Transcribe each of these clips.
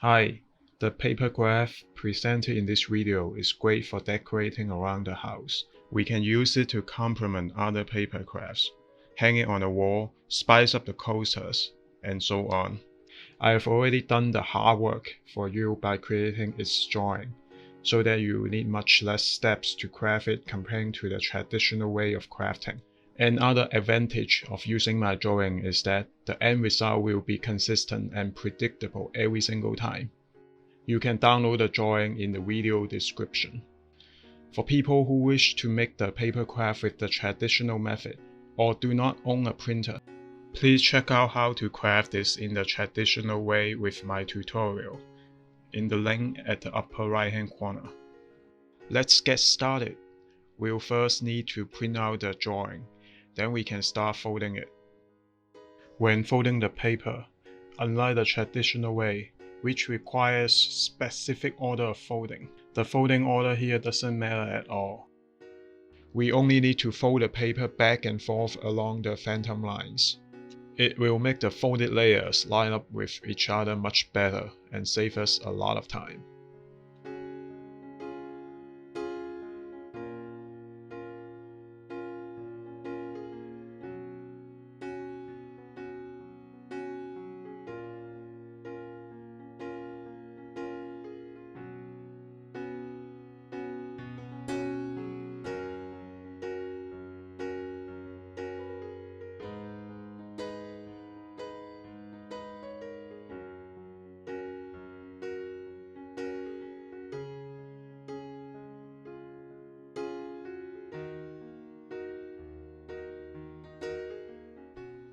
Hi, the paper graph presented in this video is great for decorating around the house. We can use it to complement other paper crafts, hang it on the wall, spice up the coasters, and so on. I have already done the hard work for you by creating its drawing, so that you need much less steps to craft it compared to the traditional way of crafting. Another advantage of using my drawing is that the end result will be consistent and predictable every single time. You can download the drawing in the video description. For people who wish to make the paper craft with the traditional method or do not own a printer, please check out how to craft this in the traditional way with my tutorial in the link at the upper right hand corner. Let's get started. We'll first need to print out the drawing, then we can start folding it. When folding the paper, unlike the traditional way, which requires specific order of folding, the folding order here doesn't matter at all. We only need to fold the paper back and forth along the phantom lines. It will make the folded layers line up with each other much better and save us a lot of time.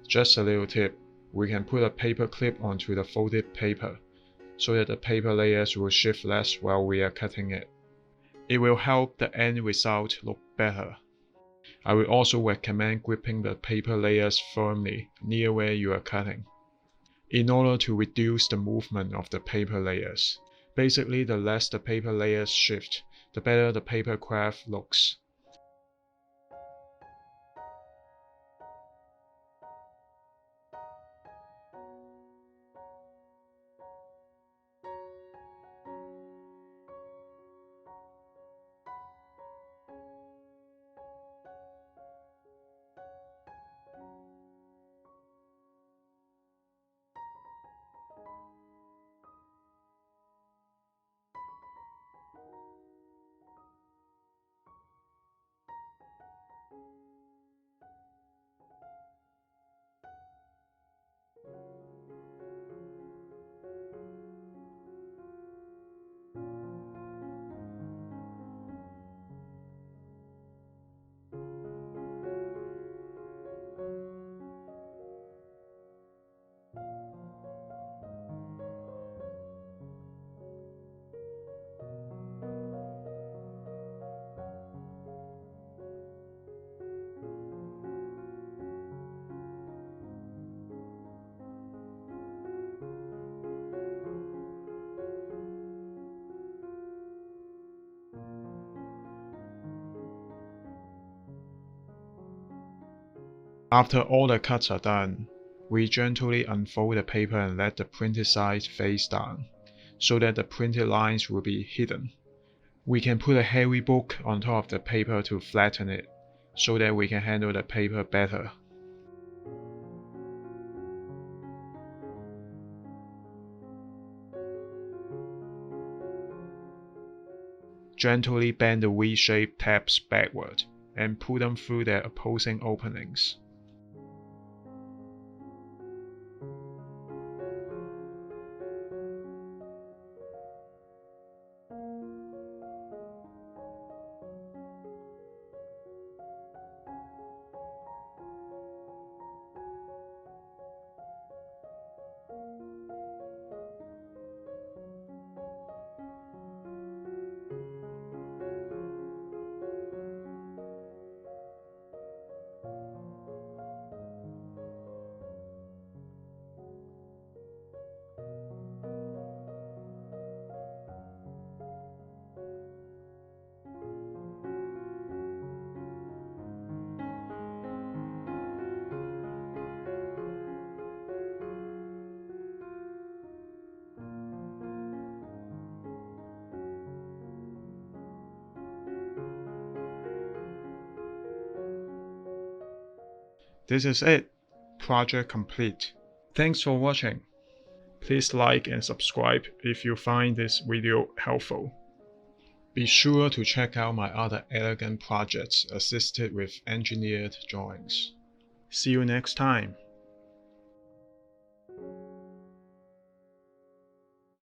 Just a little tip, we can put a paper clip onto the folded paper, so that the paper layers will shift less while we are cutting it. It will help the end result look better. I will also recommend gripping the paper layers firmly near where you are cutting, in order to reduce the movement of the paper layers. Basically, the less the paper layers shift, the better the paper craft looks. After all the cuts are done, we gently unfold the paper and let the printed side face down, so that the printed lines will be hidden. We can put a heavy book on top of the paper to flatten it, so that we can handle the paper better. Gently bend the V-shaped tabs backward and pull them through their opposing openings. This is it. Project complete. Thanks for watching. Please like and subscribe if you find this video helpful. Be sure to check out my other elegant projects assisted with engineered drawings. See you next time.